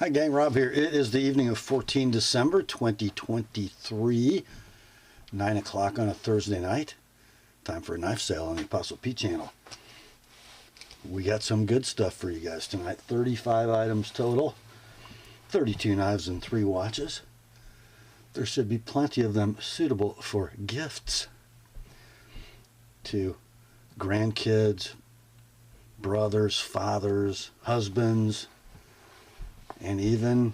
Hi gang, Rob here. It is the evening of 14 December 2023, 9 o'clock on a Thursday night. Time for a knife sale on the Apostle P channel. We got some good stuff for you guys tonight. 35 items total, 32 knives and 3 watches. There should be plenty of them suitable for gifts to grandkids, brothers, fathers, husbands, and even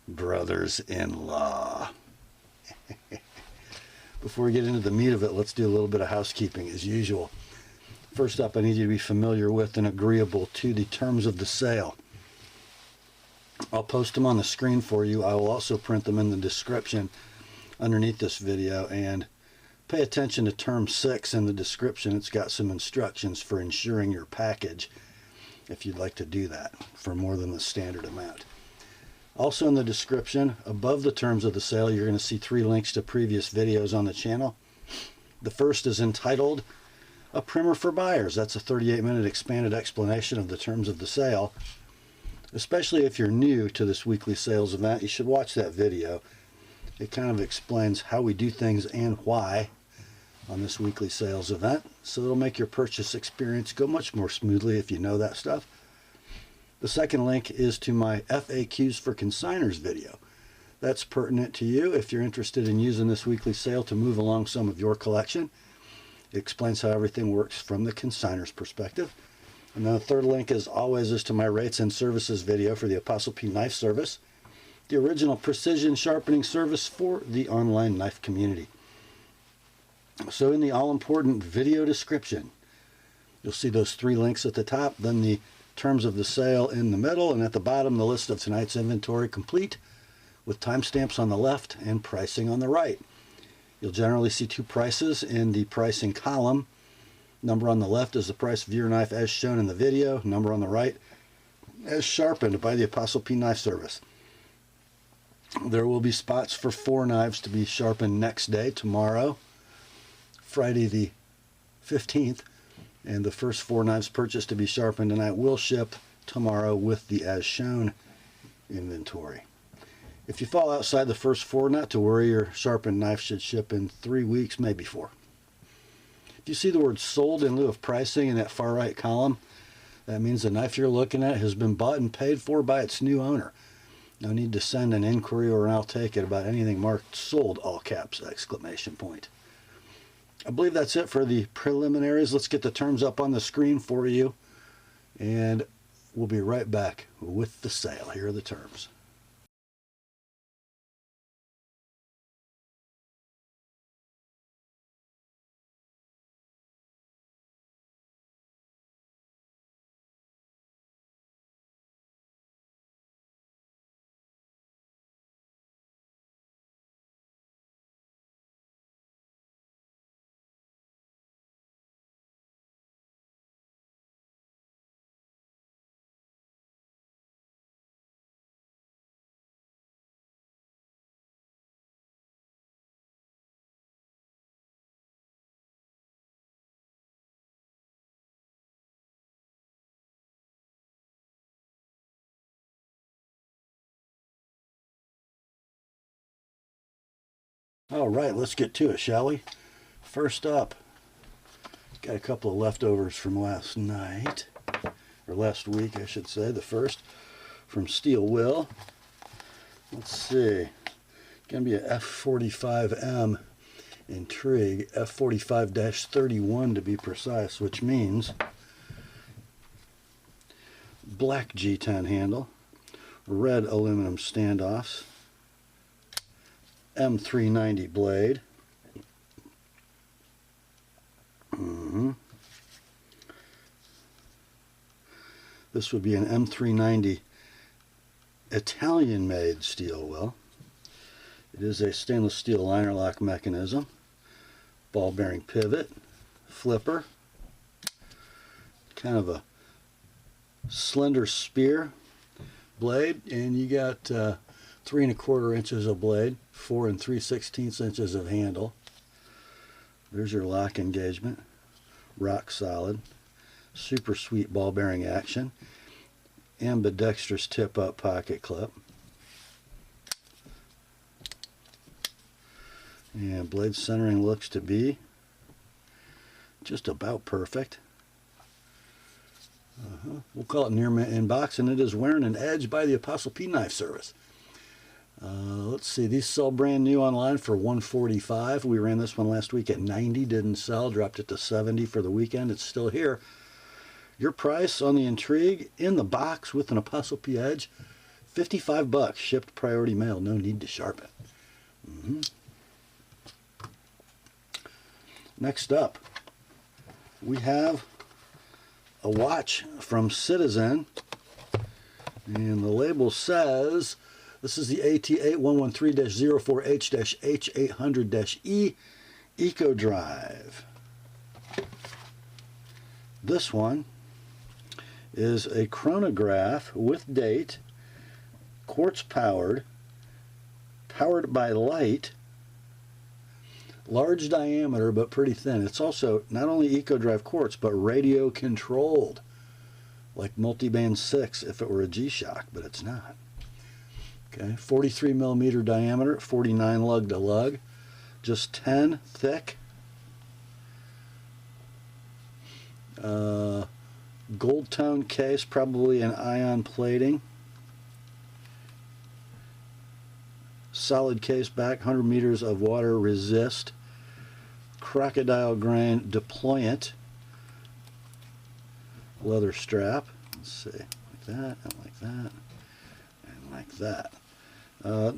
brothers-in-law. Before we get into the meat of it, let's do a little bit of housekeeping as usual. First up, I need you to be familiar with and agreeable to the terms of the sale. I'll post them on the screen for you. I will also print them in the description underneath this video, and pay attention to term 6 in the description. It's got some instructions for insuring your package if you'd like to do that for more than the standard amount. Also in the description, above the terms of the sale, you're going to see 3 links to previous videos on the channel. The first is entitled A Primer for Buyers. That's a 38-minute expanded explanation of the terms of the sale. Especially if you're new to this weekly sales event, you should watch that video. It kind of explains how we do things and why on this weekly sales event, so it'll make your purchase experience go much more smoothly if you know that stuff. The second link is to my FAQs for Consignors video. That's pertinent to you if you're interested in using this weekly sale to move along some of your collection. It explains how everything works from the consignors perspective. And then the third link, as always, is to my rates and services video for the TheApostleP Knife Service, the original precision sharpening service for the online knife community. So in the all-important video description, you'll see those 3 links at the top, then the terms of the sale in the middle, and at the bottom the list of tonight's inventory complete with timestamps on the left and pricing on the right. You'll generally see 2 prices in the pricing column. Number on the left is the price of your knife as shown in the video. Number on the right as sharpened by the TheApostleP Knife Service. There will be spots for 4 knives to be sharpened next day, tomorrow, Friday the 15th, and the first 4 knives purchased to be sharpened tonight will ship tomorrow with the as shown inventory. If you fall outside the first 4, not to worry, your sharpened knife should ship in 3 weeks, maybe 4. If you see the word sold in lieu of pricing in that far right column, that means the knife you're looking at has been bought and paid for by its new owner. No need to send an inquiry or an I'll take it about anything marked sold, all caps, exclamation point. I believe that's it for the preliminaries. Let's get the terms up on the screen for you, and we'll be right back with the sale. Here are the terms. All right, let's get to it, shall we? First up, got a couple of leftovers from last night, or last week, I should say. The first from Steel Will. Let's see, gonna be a F45M Intrigue, F45-31 to be precise, which means black G10 handle, red aluminum standoffs, M390 blade. This would be an M390 Italian-made steel will. It is a stainless steel liner lock mechanism, ball bearing pivot, flipper, kind of a slender spear blade, and you got 3 1/4 inches of blade, 4 3/16 inches of handle. There's your lock engagement, rock solid, super sweet ball bearing action. ambidextrous tip-up pocket clip. And blade centering looks to be just about perfect. We'll call it near mint in box, and it is wearing an edge by the TheApostleP Knife Service. Let's see, these sell brand new online for $145. We ran this one last week at $90, didn't sell, dropped it to $70 for the weekend. It's still here. Your price on the Intrigue in the box with an TheApostleP edge, $55, shipped priority mail, no need to sharpen. Next up, we have a watch from Citizen, and the label says this is the AT8113-04H-H800-E Ecodrive. This one is a chronograph with date, quartz powered, powered by light, large diameter but pretty thin. It's also not only Ecodrive quartz but radio controlled, like multiband 6 if it were a G-Shock, but it's not. Okay, 43 millimeter diameter, 49 lug to lug, just 10 thick. Gold tone case, probably an ion plating. Solid case back, 100 meters of water resist. Crocodile grain deployant. Leather strap. Let's see, like that, and like that, and like that.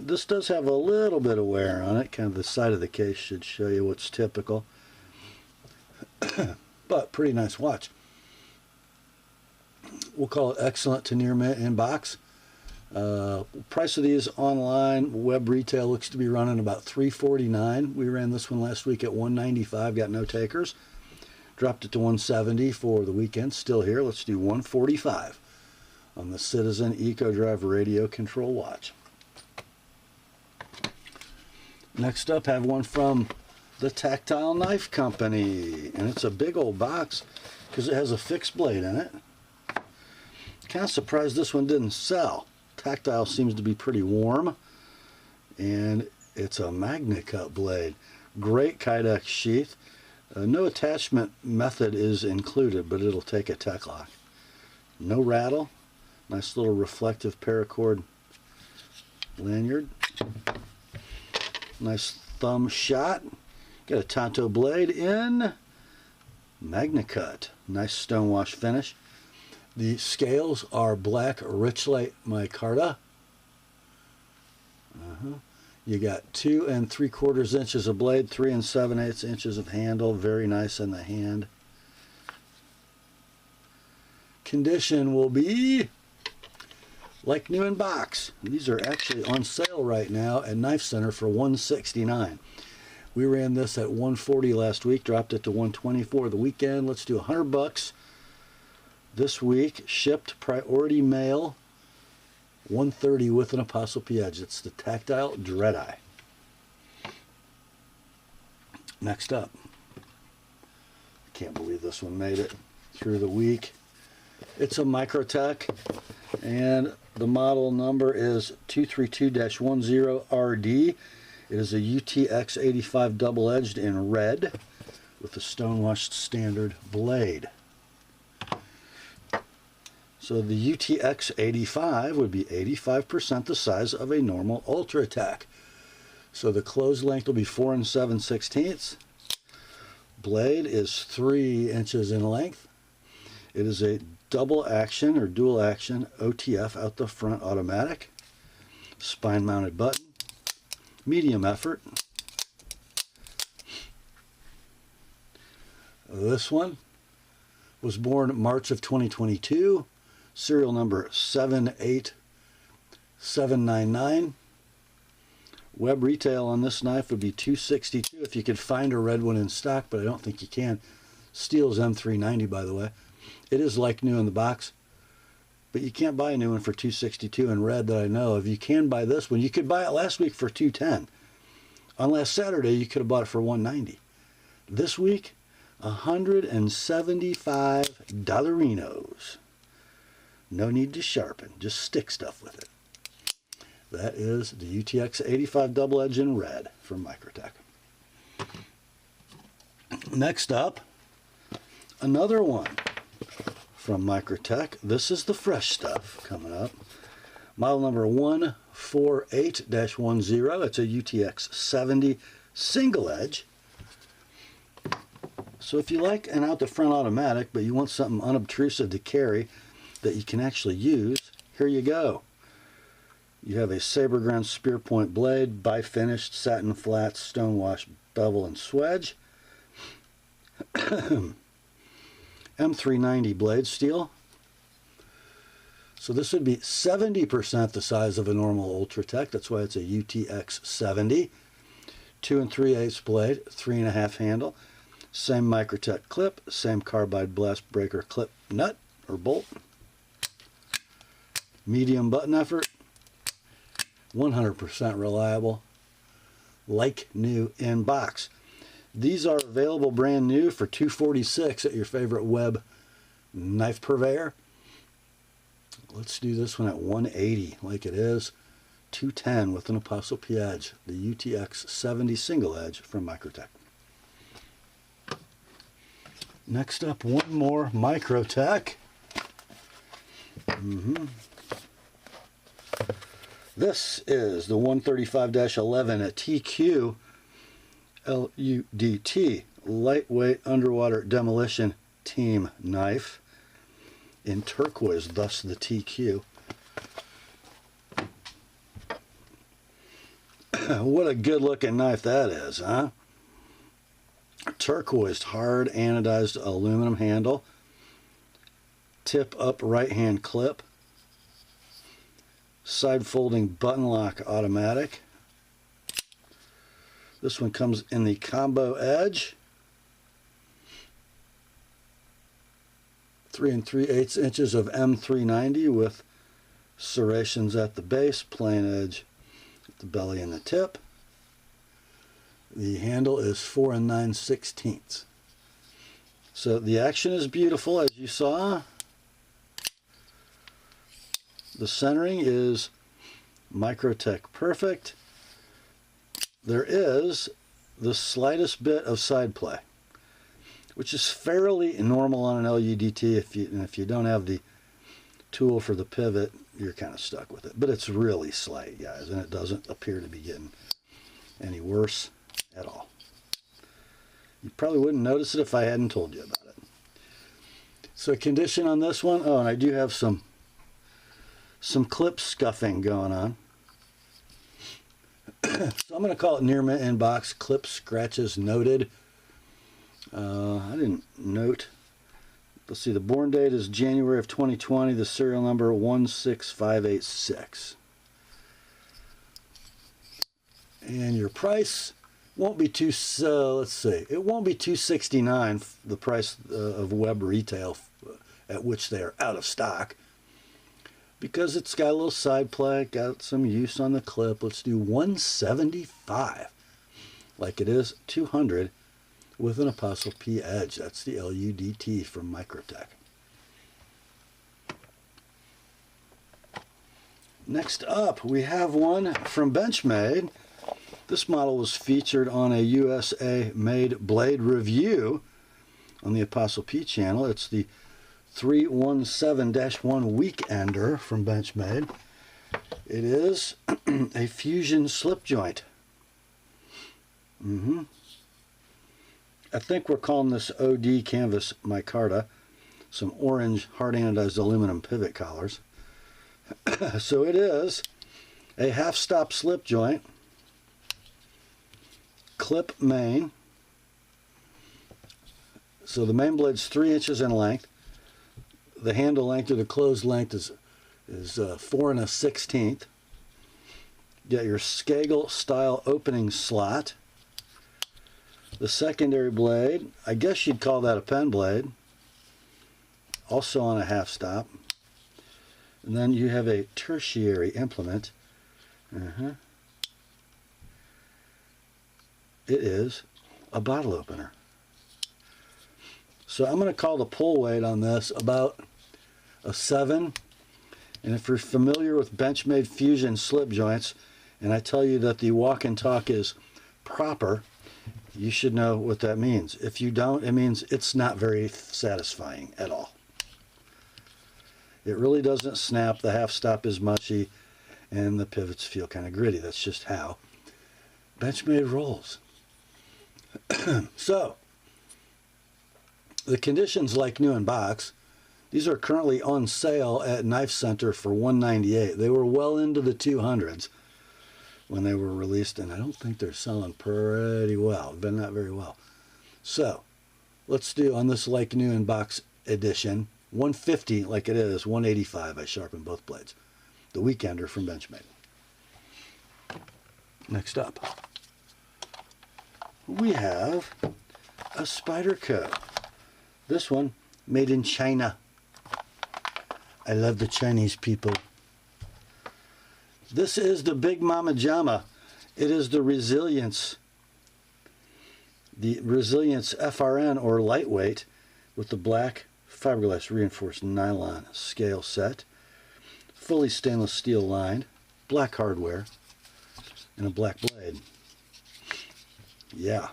This does have a little bit of wear on it. Kind of the side of the case should show you what's typical. But pretty nice watch. We'll call it excellent to near mint in box. Price of these online, web retail looks to be running about $349. We ran this one last week at $195, got no takers. Dropped it to $170 for the weekend, still here. Let's do $145 on the Citizen Ecodrive radio control watch. Next up, have one from the Tactile Knife Company, and it's a big old box because it has a fixed blade in it. Kind of surprised this one didn't sell. Tactile seems to be pretty warm, and it's a Magnacut blade. Great Kydex sheath. No attachment method is included, but it'll take a tech lock. No rattle. Nice little reflective paracord lanyard. Nice thumb shot. Got a Tonto blade in Magnacut. Nice stonewash finish. The scales are black Richlite micarta. You got 2 3/4 inches of blade, 3 7/8 inches of handle. Very nice in the hand. Condition will be like new in box. These are actually on sale right now at Knife Center for $169. We ran this at $140 last week, dropped it to $124 the weekend. Let's do $100 this week. Shipped priority mail, $130 with an TheApostleP edge. It's the Tactile Dreadeye. Next up, I can't believe this one made it through the week. It's a Microtech, and the model number is 232-10RD. It is a UTX-85 double-edged in red with a stonewashed standard blade. So the UTX-85 would be 85% the size of a normal Ultra Tech. So the closed length will be 4 7/16. Blade is 3 inches in length. It is a double action or dual action OTF out the front automatic. Spine mounted button. Medium effort. This one was born March of 2022. Serial number 78799. Web retail on this knife would be $262 if you could find a red one in stock, but I don't think you can. Steel's M390, by the way. It is like new in the box, but you can't buy a new one for $262 in red that I know of. You can buy this one. You could buy it last week for $210. On last Saturday, you could have bought it for $190. This week, $175 dollarinos. No need to sharpen, just stick stuff with it. That is the UTX 85 double edge in red from Microtech. Next up, another one from Microtech. This is the fresh stuff coming up. Model number 148-10. It's a UTX 70 single edge. So if you like an out the front automatic, but you want something unobtrusive to carry that you can actually use, here you go. You have a saber ground spear point blade, bi-finished satin flats, stonewash bevel and swedge. M390 blade steel. So this would be 70% the size of a normal Ultratech. That's why it's a UTX 70. 2 3/8 blade, 3.5 handle. Same Microtech clip, same carbide blast breaker clip nut or bolt. Medium button effort. 100% reliable. Like new in box. These are available brand new for $246 at your favorite web knife purveyor. Let's do this one at $180 like it is. $210 with an ApostleP edge. The UTX 70 single edge from Microtech. Next up, one more Microtech. This is the 135-11 at TQ LUDT lightweight underwater demolition team knife in turquoise, thus the TQ. What a good looking knife that is, huh? Turquoise hard anodized aluminum handle, tip up right hand clip, side folding button lock automatic. This one comes in the combo edge, 3 3/8 inches of M390 with serrations at the base, plain edge at the belly and the tip. The handle is 4 9/16. So the action is beautiful, as you saw. The centering is Microtech perfect. There is the slightest bit of side play, which is fairly normal on an LUDT. If you don't have the tool for the pivot, you're kind of stuck with it. But it's really slight, guys, and it doesn't appear to be getting any worse at all. You probably wouldn't notice it if I hadn't told you about it. So condition on this one, oh, and I do have some clip scuffing going on. So I'm going to call it near mint in box, clip scratches noted. I didn't note. Let's see, the born date is January of 2020, the serial number 16586. And your price won't be let's see, it won't be $269, the price of web retail at which they are out of stock, because it's got a little side play, got some use on the clip. Let's do $175 like it is $200 with an ApostleP edge. That's the LUDT from Microtech. Next up, we have one from Benchmade. This model was featured on a USA made blade review on the ApostleP channel. It's the 317-1 Weekender from Benchmade. It is a fusion slip joint. I think we're calling this OD canvas micarta. Some orange hard anodized aluminum pivot collars. So it is a half stop slip joint, clip main. So the main blade's 3 inches in length. The handle length or the closed length is 4 1/16. You got your Skagel style opening slot. The secondary blade, I guess you'd call that a pen blade, also on a half stop. And then you have a tertiary implement. It is a bottle opener. So I'm going to call the pull weight on this about a 7. And if you're familiar with Benchmade fusion slip joints, and I tell you that the walk and talk is proper, you should know what that means. If you don't, it means it's not very satisfying at all. It really doesn't snap, the half stop is mushy, and the pivots feel kind of gritty. That's just how Benchmade rolls. So, the conditions like new in box. These are currently on sale at Knife Center for $198. They were well into the 200s when they were released, and I don't think they're selling pretty well. Been not very well. So, let's do on this like new in box edition, 150 like it is, 185. I sharpened both blades. The Weekender from Benchmade. Next up, we have a Spyderco. This one made in China. I love the Chinese people. This is the Big Mama Jama. It is the Resilience FRN, or lightweight, with the black fiberglass reinforced nylon scale set, fully stainless steel lined, black hardware, and a black blade. Yeah.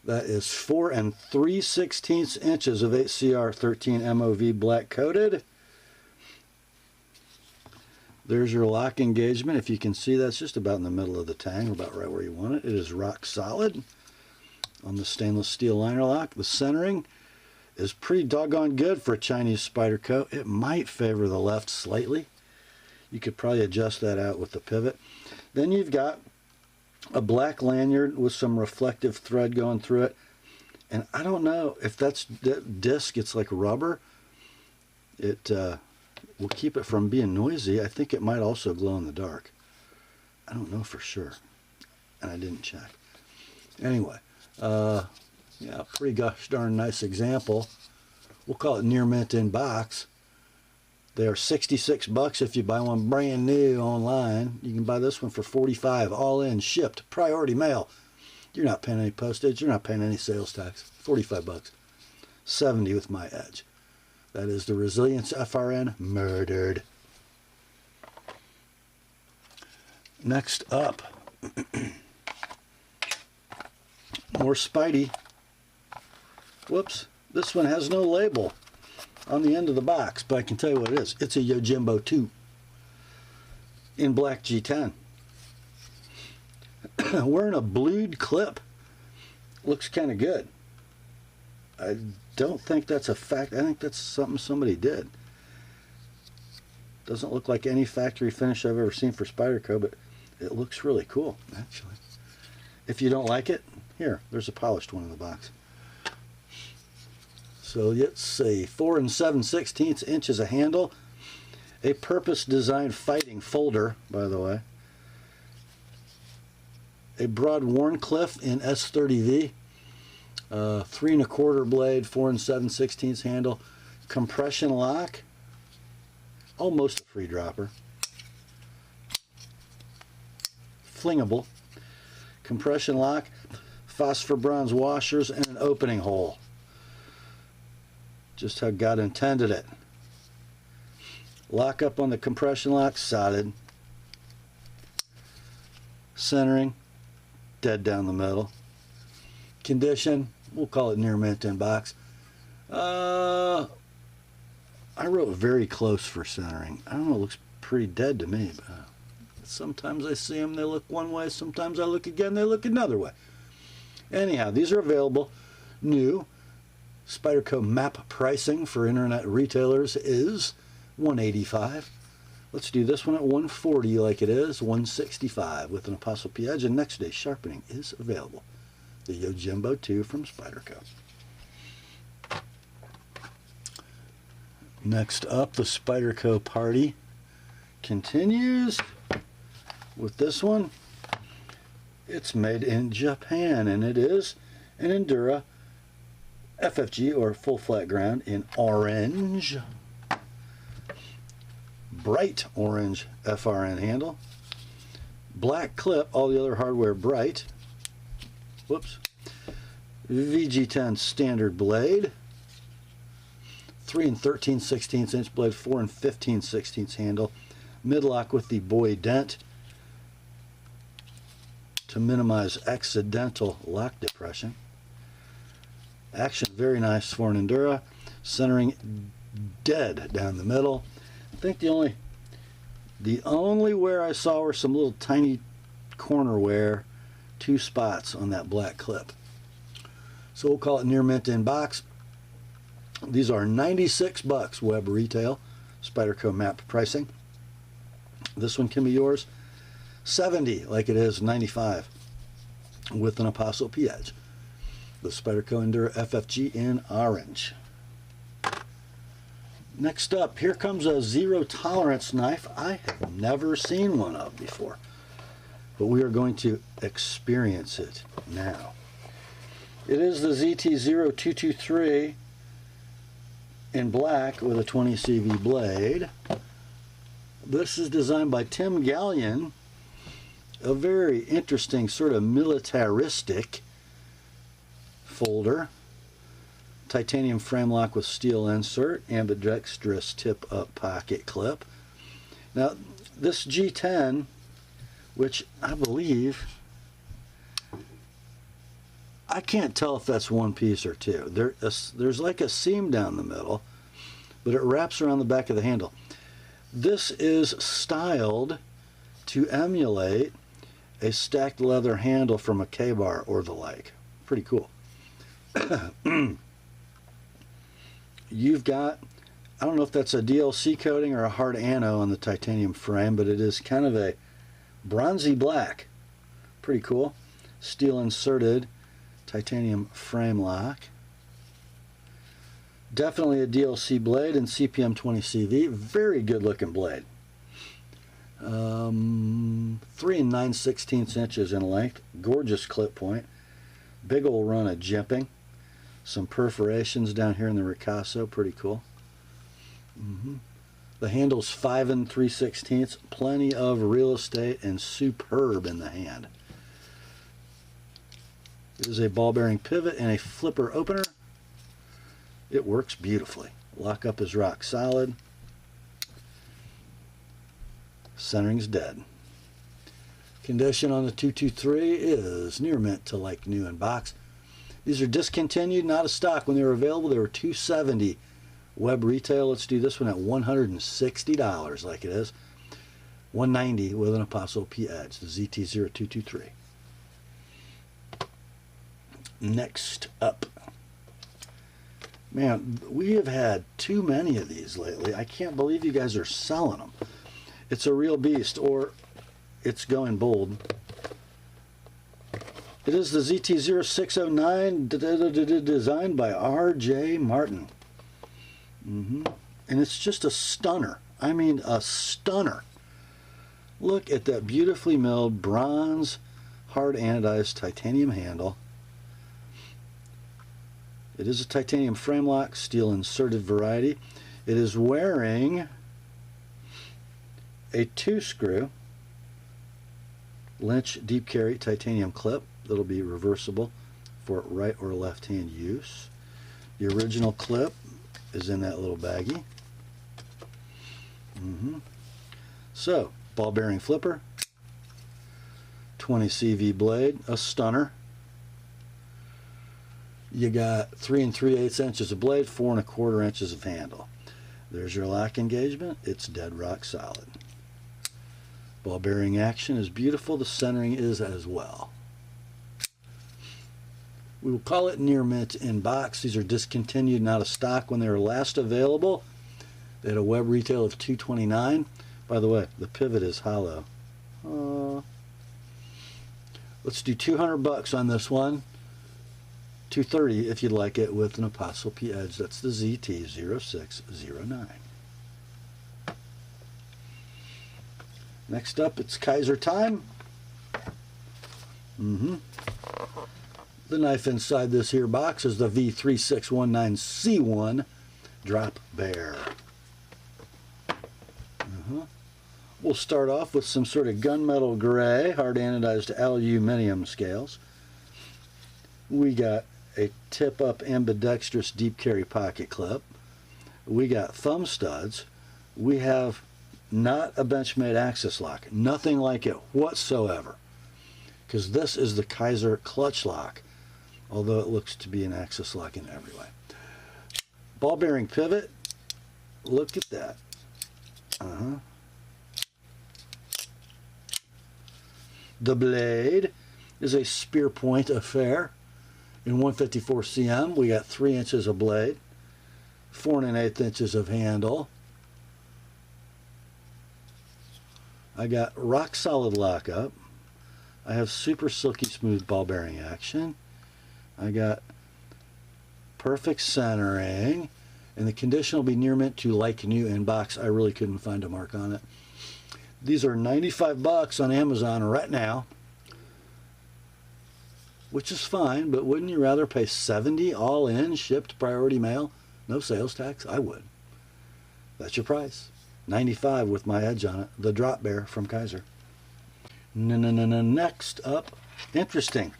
That is 4 3/16 inches of 8CR13 MOV black coated. There's your lock engagement. If you can see, that's just about in the middle of the tang, about right where you want it. It is rock solid on the stainless steel liner lock. The centering is pretty doggone good for a Chinese Spyderco. It might favor the left slightly. You could probably adjust that out with the pivot. Then you've got a black lanyard with some reflective thread going through it. And I don't know if that's disc, it's like rubber. It will keep it from being noisy. I think it might also glow in the dark. I don't know for sure. And I didn't check. Anyway, yeah, pretty gosh darn nice example. We'll call it near mint in box. They are $66 if you buy one brand new online. You can buy this one for $45, all in, shipped, priority mail. You're not paying any postage. You're not paying any sales tax. $45. $70 with my edge. That is the Resilience FRN murdered. Next up, more Spidey. Whoops, this one has no label on the end of the box, but I can tell you what it is. It's a Yojimbo 2 in black G10. Wearing a blued clip. Looks kind of good. I don't think that's a fact. I think that's something somebody did. Doesn't look like any factory finish I've ever seen for Spyderco, but it looks really cool, actually. If you don't like it, here, there's a polished one in the box. So let's see, 4 7/16 inches of handle, a purpose-designed fighting folder, by the way, a broad Warncliffe in S30V, 3 1/4 blade, 4 7/16 handle, compression lock, almost a free dropper, flingable, compression lock, phosphor bronze washers, and an opening hole. Just how God intended it. Lock up on the compression lock, solid. Centering, dead down the middle. Condition, we'll call it near mint in box. I wrote very close for centering. I don't know, it looks pretty dead to me. But sometimes I see them, they look one way. Sometimes I look again, they look another way. Anyhow, these are available new. Spyderco map pricing for internet retailers is $185. Let's do this one at $140 like it is, $165 with an ApostleP edge, and next day sharpening is available. The Yojimbo 2 from Spyderco. Next up, the Spyderco party continues with this one. It's made in Japan, and it is an Endura FFG, or full flat ground, in orange. Bright orange FRN handle. Black clip, all the other hardware bright. Whoops. VG10 standard blade. 3 13/16 inch blade, 4 15/16 handle, midlock with the buoy dent to minimize accidental lock depression. Action very nice for an Endura, centering dead down the middle. I think the only wear I saw were some little tiny corner wear, 2 spots on that black clip. So we'll call it near mint in box. These are $96 web retail, Spyderco map pricing. This one can be yours, $70 like it is $95 with an ApostleP edge. The Spyderco Endura FFG in orange. Next up, here comes a zero tolerance knife I have never seen one of before, but we are going to experience it now. It is the ZT0223 in black with a 20 CV blade. This is designed by Tim Gallion, a very interesting sort of militaristic folder. Titanium frame lock with steel insert, ambidextrous tip-up pocket clip. Now, this G10, which I believe, I can't tell if that's one piece or two. There's like a seam down the middle, but it wraps around the back of the handle. This is styled to emulate a stacked leather handle from a K-bar or the like. Pretty cool. You've got, I don't know if that's a DLC coating or a hard anno on the titanium frame, but it is kind of a bronzy black. Pretty cool. Steel inserted titanium frame lock. Definitely a DLC blade in CPM 20 CV. Very good looking blade. 3 9/16 inches in length. Gorgeous clip point. Big old run of jimping. Some perforations down here in the ricasso, pretty cool. The handle's 5 3/16, plenty of real estate and superb in the hand. It is a ball bearing pivot and a flipper opener. It works beautifully. Lockup is rock solid. Centering's dead. Condition on the 223 is near mint to like new in box. These are discontinued, not a stock. When they were available, they were $270 web retail. Let's do this one at $160 like it is. $190 with an ApostleP edge, the ZT0223. Next up. Man, we have had too many of these lately. I can't believe you guys are selling them. It's a real beast, or it's going bold. It is the ZT0609 designed by R.J. Martin. And it's just a stunner. I mean, a stunner. Look at that beautifully milled bronze, hard anodized titanium handle. It is a titanium frame lock, steel inserted variety. It is wearing a 2-screw Lynch deep carry titanium clip that'll be reversible for right or left hand use. The original clip is in that little baggie. So, ball bearing flipper, 20 CV blade, a stunner. You got 3 3/8 inches of blade, 4 1/4 inches of handle. There's your lock engagement. It's dead rock solid. Ball bearing action is beautiful. The centering is as well. We will call it near mint in box. These are discontinued, not a stock. When they were last available, they had a web retail of $229. By the way, the pivot is hollow. Let's do $200 on this one. $230 if you'd like it with an ApostleP edge. That's the ZT0609. Next up, it's Kizer time. The knife inside this here box is the V3619C1 Drop Bear. We'll start off with some sort of gunmetal gray, hard anodized aluminum scales. We got a tip-up ambidextrous deep carry pocket clip. We got thumb studs. We have not a Benchmade access lock. Nothing like it whatsoever. Because this is the Kizer clutch lock, although it looks to be an access lock in every way. Ball bearing pivot. Look at that. The blade is a spear point affair in 154 cm. We got 3 inches of blade, 4 1/8 inches of handle. I got rock solid lockup. I have super silky smooth ball bearing action. I got perfect centering, and the condition will be near mint to like new in box. I really couldn't find a mark on it. These are $95 on Amazon right now, which is fine, but wouldn't you rather pay $70 all in, shipped priority mail, no sales tax? I would. That's your price. $95 with my edge on it. The Drop Bear from Kizer. Next up, interesting.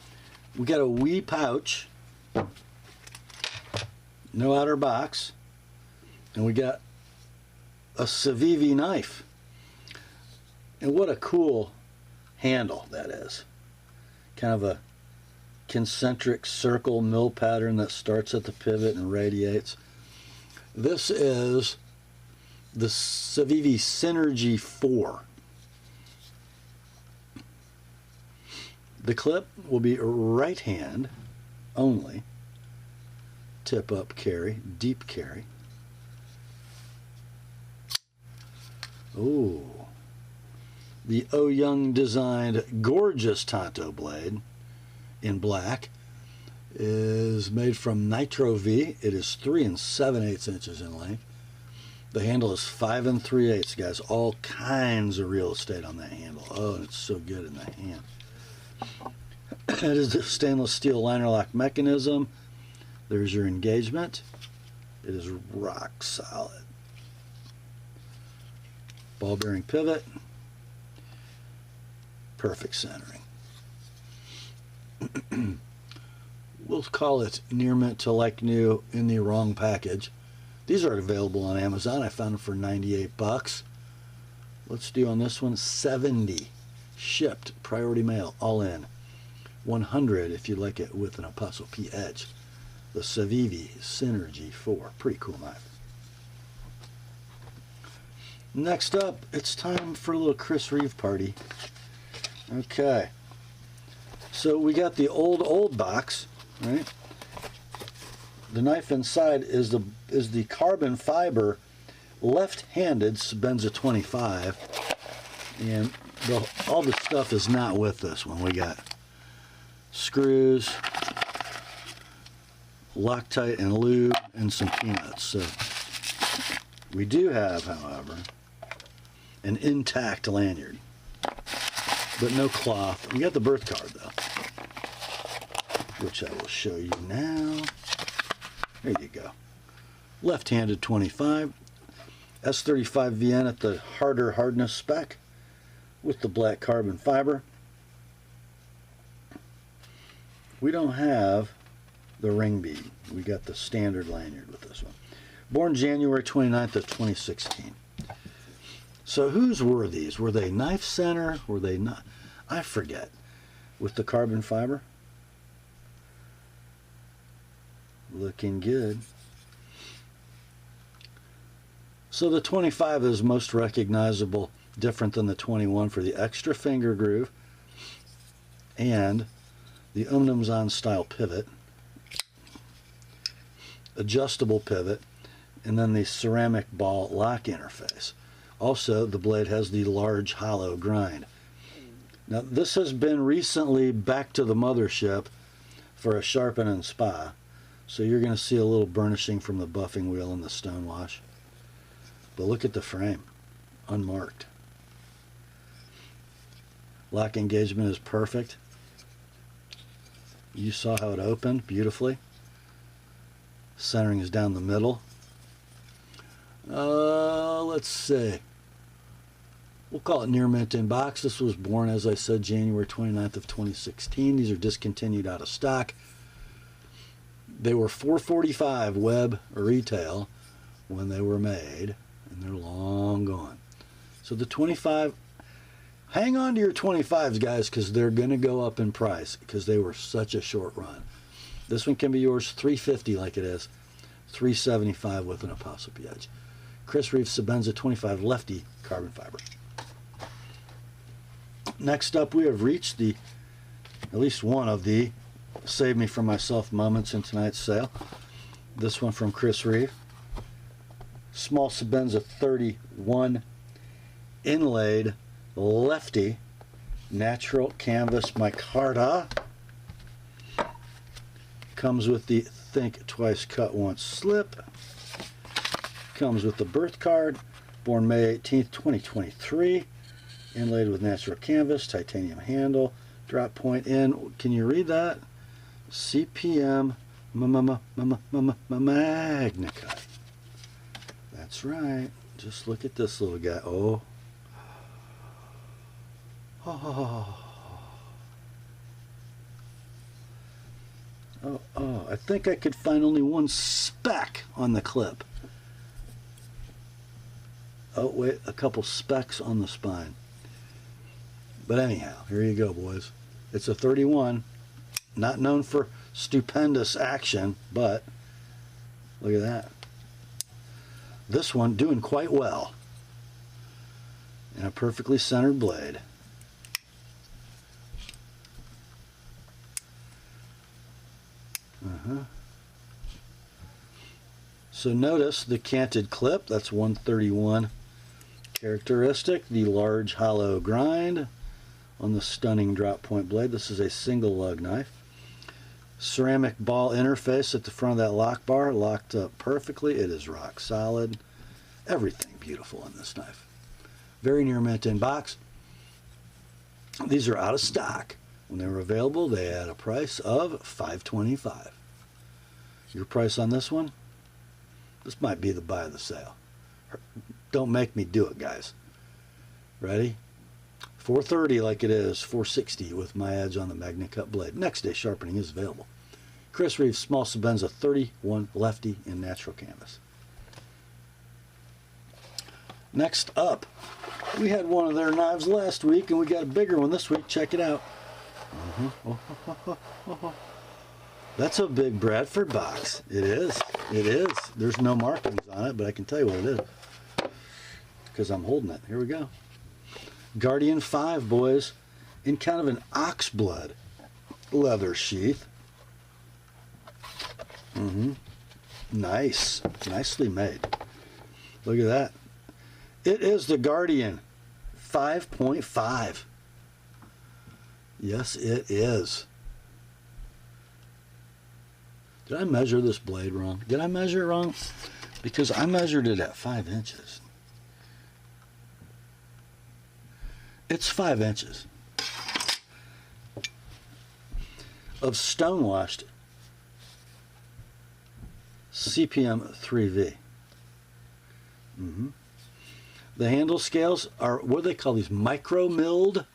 We got a wee pouch, no outer box, and we got a Civivi knife. And what a cool handle that is. Kind of a concentric circle mill pattern that starts at the pivot and radiates. This is the Civivi Synergy 4. The clip will be right hand only. Tip up carry, deep carry. Ooh. The O Young designed gorgeous Tonto blade in black is made from Nitro V. It is 3 7/8 inches in length. The handle is 5 3/8, guys. All kinds of real estate on that handle. Oh, and it's so good in the hand. It is a stainless steel liner lock mechanism. There's your engagement. It is rock solid. Ball bearing pivot. Perfect centering. We'll call it near mint to like new in the wrong package. These are available on Amazon. I found them for $98. Let's do on this one $70. Shipped, priority mail, all in. $100 if you like it with an ApostleP edge. The Civivi Synergy 4. Pretty cool knife. Next up, it's time for a little Chris Reeve party. Okay. So we got the old box, right? The knife inside is the carbon fiber left-handed Sebenza 25, and all the stuff is not with this one. We got screws, Loctite and lube, and some peanuts. So we do have, however, an intact lanyard, but no cloth. We got the birth card though, which I will show you now. There you go. Left-handed 25, S35 VN at the harder hardness spec with the black carbon fiber. We don't have the ring bead. We got the standard lanyard with this one. Born January 29th of 2016. So whose were these? Were they Knife Center? Were they not? I forget. With the carbon fiber. Looking good. So the 25 is most recognizable, different than the 21 for the extra finger groove and the Omnumzon style pivot, adjustable pivot, and then the ceramic ball lock interface. Also, the blade has the large hollow grind. Now, this has been recently back to the mothership for a sharpen and spa, so you're going to see a little burnishing from the buffing wheel and the stone wash. But look at the frame, unmarked. Lock engagement is perfect. You saw how it opened beautifully. Centering is down the middle. Let's see. We'll call it near mint in box. This was born, as I said, January 29th of 2016. These are discontinued out of stock. They were $445 web or retail, when they were made, and they're long gone. So the 25, hang on to your 25s, guys, because they're going to go up in price because they were such a short run. This one can be yours $350 like it is, $375 with an ApostleP edge. Chris Reeve Sebenza 25 Lefty carbon fiber. Next up, we have reached at least one of the Save Me From Myself moments in tonight's sale. This one from Chris Reeve. Small Sebenza 31 inlaid Lefty natural canvas micarta. Comes with the think twice, cut once slip. Comes with the birth card. Born May 18th, 2023. Inlaid with natural canvas, titanium handle, drop point in. Can you read that? CPM Magnacut. That's right. Just look at this little guy. Oh. I think I could find only one speck on the clip. Oh, wait, a couple specks on the spine. But anyhow, here you go, boys. It's a 31, not known for stupendous action, but look at that. This one doing quite well. And a perfectly centered blade. So notice the canted clip, that's 131 characteristic, the large hollow grind on the stunning drop point blade. This is a single lug knife. Ceramic ball interface at the front of that lock bar, locked up perfectly. It is rock solid. Everything beautiful in this knife. Very near mint in box. These are out of stock. When they were available, they had a price of $525. Your price on this one? This might be the buy of the sale. Don't make me do it, guys. Ready? $430 like it is, $460 with my edge on the Magnacut blade. Next day sharpening is available. Chris Reeve, small Sebenza 31 Lefty in natural canvas. Next up, we had one of their knives last week and we got a bigger one this week. Check it out. That's a big Bradford box. It is. It is. There's no markings on it, but I can tell you what it is because I'm holding it. Here we go. Guardian 5, boys, in kind of an oxblood leather sheath. Nice. Nicely made. Look at that. It is the Guardian 5.5. Yes, it is. Did I measure this blade wrong? Did I measure it wrong? Because I measured it at 5 inches. It's 5 inches of stonewashed CPM 3V. The handle scales are, what do they call these? Micro-milled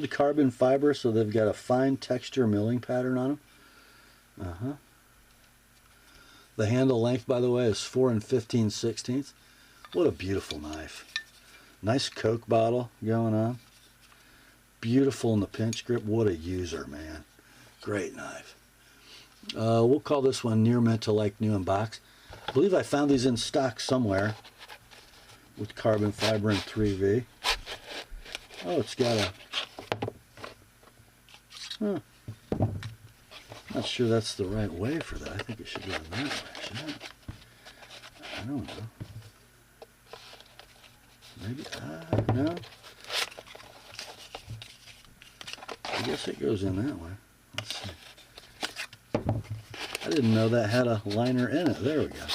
carbon fiber, so they've got a fine texture milling pattern on them. The handle length, by the way, is 4 15/16. What a beautiful knife. Nice Coke bottle going on. Beautiful in the pinch grip. What a user, man. Great knife. We'll call this one near mint to like new in box. I believe I found these in stock somewhere with carbon fiber and 3V. Oh, it's got a... Not sure that's the right way for that. I think it should go that way, shouldn't it? I don't know. Maybe, no. I guess it goes in that way. Let's see. I didn't know that had a liner in it. There we go.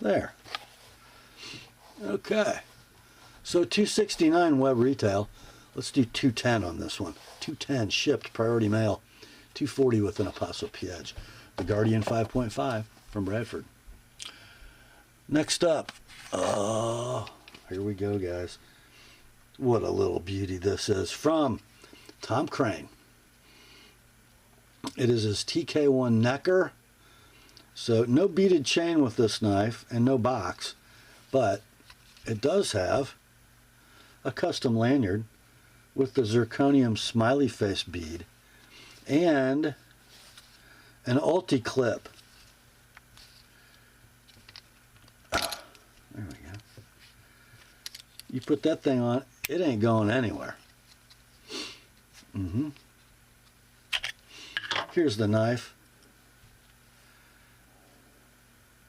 There. Okay. So $269 web retail. Let's do $210 on this one. $210 shipped, priority mail. $240 with an ApostleP edge. The Guardian 5.5 from Bradford. Next up. Here we go, guys. What a little beauty this is. From Tom Krein. It is his TK1 Necker So no beaded chain with this knife and no box, but it does have a custom lanyard with the zirconium smiley face bead and an ulti clip. There we go. You put that thing on, it ain't going anywhere. Here's the knife.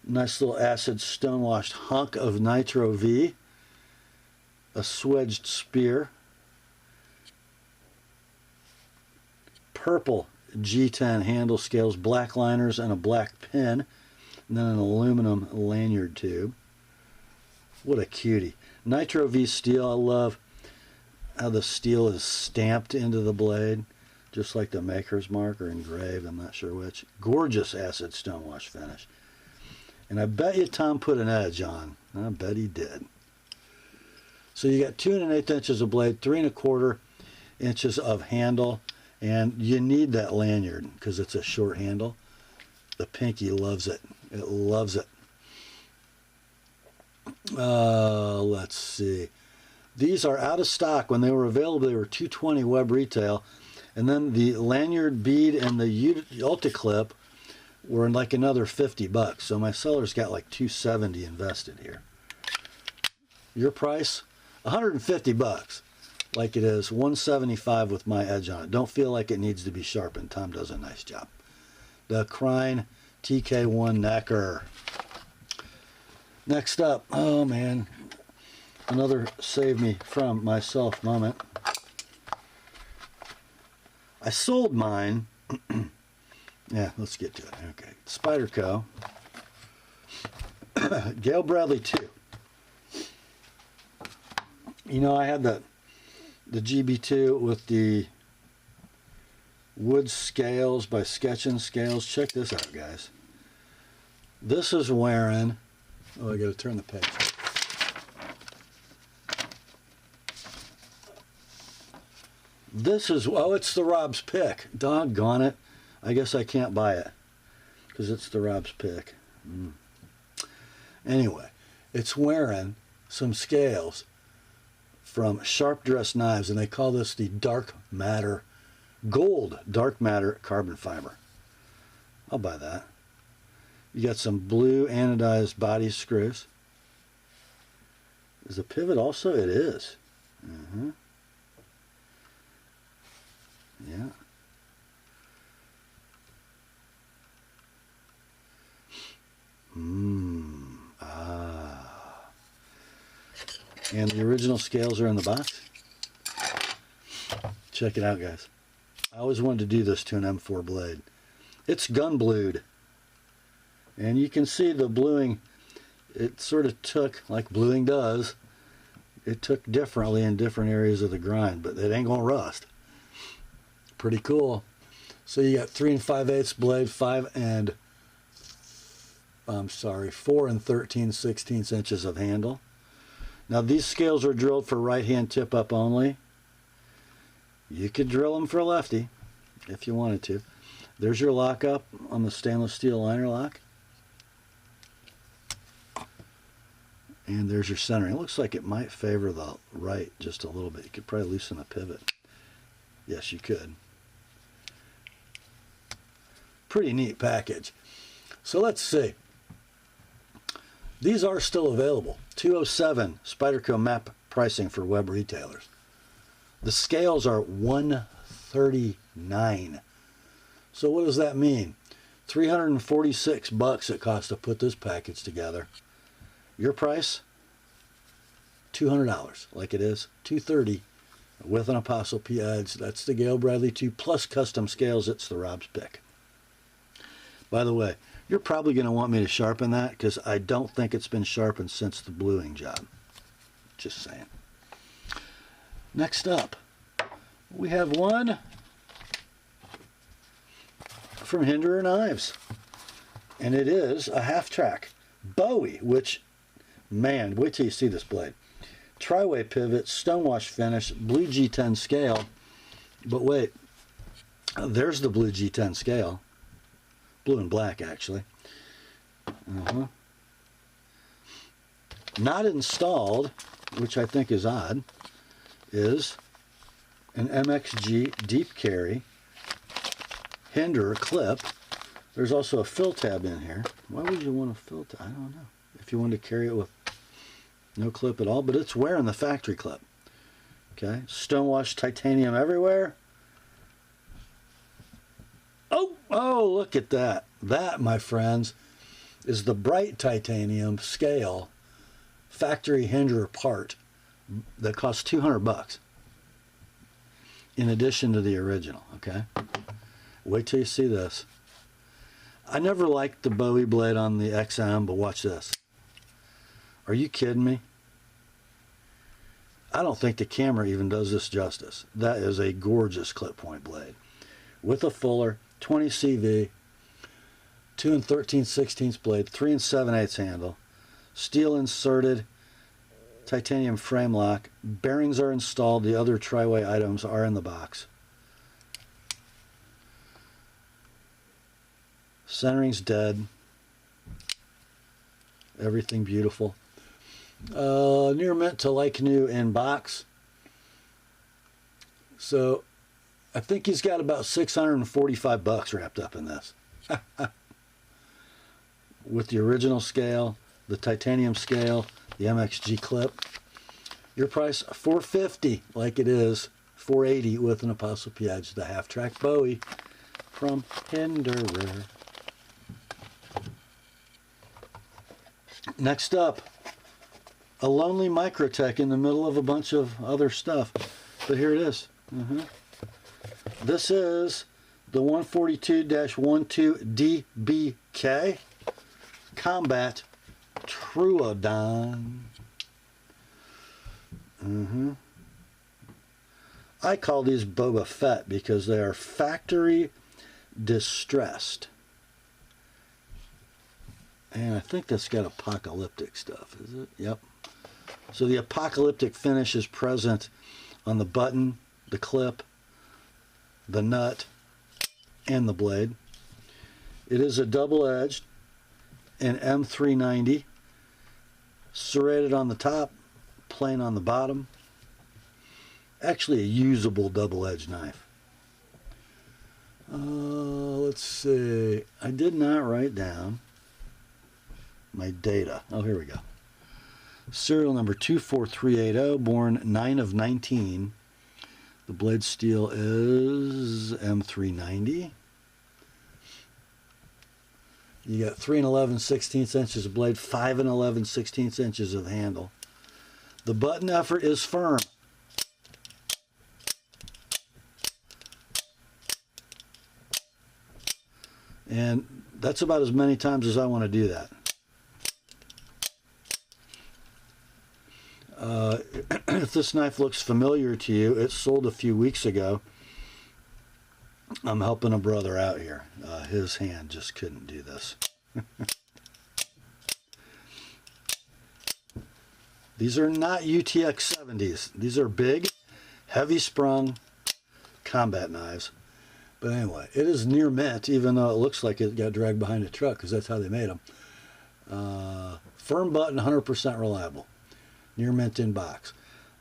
Nice little acid stonewashed hunk of Nitro V. A swedged spear. Purple G10 handle scales, black liners, and a black pin. And then an aluminum lanyard tube. What a cutie. Nitro V steel. I love how the steel is stamped into the blade, just like the maker's mark or engraved, I'm not sure which. Gorgeous acid stonewash finish. And I bet you Tom put an edge on. I bet he did. So you got 2 1/8 inches of blade, 3 1/4 inches of handle, and you need that lanyard because it's a short handle. The pinky loves it. It loves it. Let's see. These are out of stock. When they were available, they were $220 web retail. And then the lanyard bead and the ulti clip were like another $50. So my seller's got like $270 invested here. Your price? $150. Like it is $175 with my edge on it. Don't feel like it needs to be sharpened. Tom does a nice job. The Krein TK1 Necker. Next up, oh man, another save me from myself moment. I sold mine. Yeah, let's get to it. Okay, Spyderco. Gayle Bradley 2. You know, I had the GB2 with the wood scales by Sketchin' Scales. Check this out, guys. This is wearing... Oh, I gotta turn the page. This is... Oh, it's the Rob's Pick. Doggone it. I guess I can't buy it because it's the Rob's Pick. Anyway, it's wearing some scales from Sharp Dress Knives, and they call this the Dark Matter, Gold Dark Matter Carbon Fiber. I'll buy that. You got some blue anodized body screws. Is the pivot also? It is. Yeah. And the original scales are in the box. Check it out, guys. I always wanted to do this to an M4 blade. It's gun blued. And you can see the bluing, it sort of took, like bluing does, it took differently in different areas of the grind, but it ain't gonna rust. Pretty cool. So you got 3 5/8 blade, 4 and 13/16 inches of handle. Now these scales are drilled for right hand tip up only. You could drill them for lefty if you wanted to. There's your lockup on the stainless steel liner lock. And there's your centering. It looks like it might favor the right just a little bit. You could probably loosen the pivot. Yes, you could. Pretty neat package. So let's see. These are still available. $207 Spyderco map pricing for web retailers. The scales are $139. So what does that mean? $346 it costs to put this package together. Your price? $200, like it is. $230 with an ApostleP edge. That's the Gayle Bradley 2 plus custom scales. It's the Rob's Pick. By the way, you're probably going to want me to sharpen that because I don't think it's been sharpened since the bluing job. Just saying. Next up, we have one from Hinderer Knives. And it is a half-track Bowie, which, man, wait till you see this blade. Tri-way pivot, stonewash finish, blue G10 scale. But wait, there's the blue G10 scale. Blue and black, actually. Not installed, which I think is odd, is an MXG deep carry Hinderer clip. There's also a fill tab in here. Why would you want a fill tab? I don't know. If you want to carry it with no clip at all, but it's wearing the factory clip. Okay, stonewashed titanium everywhere. Oh, look at that. That, my friends, is the bright titanium scale factory Hinderer part that costs $200 in addition to the original. Okay, wait till you see this. I never liked the Bowie blade on the XM, but watch this. Are you kidding me? I don't think the camera even does this justice. That is a gorgeous clip point blade with a fuller 20 CV, 2 13/16 blade, 3 7/8 handle, steel inserted, titanium frame lock. Bearings are installed. The other tri-way items are in the box. Centering's dead. Everything beautiful. Near mint to like new in box. So I think he's got about $645 wrapped up in this. With the original scale, the titanium scale, the MXG clip. Your price $450 like it is, $480 with an ApostleP Edge, the half-track Bowie from Hinderer. Next up, a lonely Microtech in the middle of a bunch of other stuff. But here it is. This is the 142-12DBK Combat Troodon. I call these Boba Fett because they are factory distressed. And I think that's got apocalyptic stuff, is it? Yep. So the apocalyptic finish is present on the button, the clip, the nut, and the blade. It is a double-edged and M390, serrated on the top, plain on the bottom. Actually a usable double-edged knife. Let's see. I did not write down my data. Oh, here we go. Serial number 24380, born 9 of 19. The blade steel is M390. You got 3 11/16 inches of blade, 5 11/16 inches of handle. The button effort is firm. And that's about as many times as I want to do that. If this knife looks familiar to you, it sold a few weeks ago. I'm helping a brother out here. His hand just couldn't do this. These are not UTX 70s. These are big, heavy sprung combat knives. But anyway, it is near mint, even though it looks like it got dragged behind a truck, because that's how they made them. Firm button, 100% reliable. Near mint in box.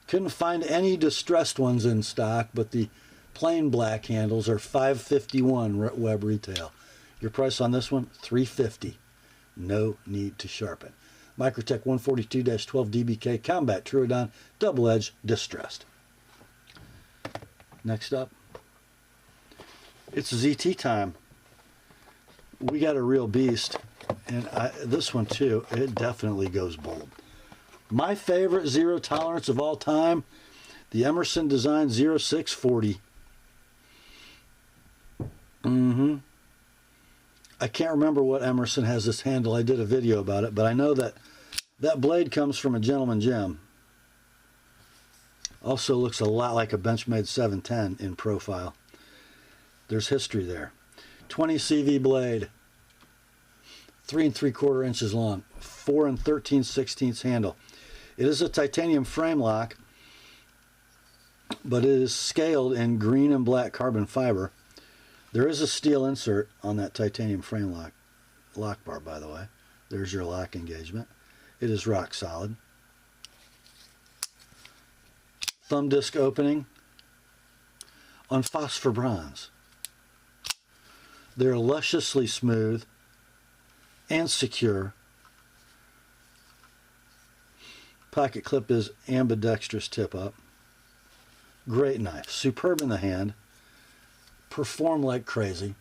Couldn't find any distressed ones in stock, but the plain black handles are $551 web retail. Your price on this one, $350. No need to sharpen. Microtech 142-12DBK Combat Troodon, double-edged, distressed. Next up, it's ZT time. We got a real beast, and this one too, it definitely goes bold. My favorite zero tolerance of all time, the Emerson Design 0640. I can't remember what Emerson has this handle. I did a video about it, but I know that that blade comes from a Gentleman Gem. Also looks a lot like a Benchmade 710 in profile. There's history there. 20 CV blade, 3 3/4 inches long, 4 13/16 handle. It is a titanium frame lock, but it is scaled in green and black carbon fiber. There is a steel insert on that titanium frame lock bar, by the way. There's your lock engagement. It is rock solid. Thumb disc opening on phosphor bronze. They're lusciously smooth and secure. Pocket clip is ambidextrous tip up. Great knife, superb in the hand, perform like crazy.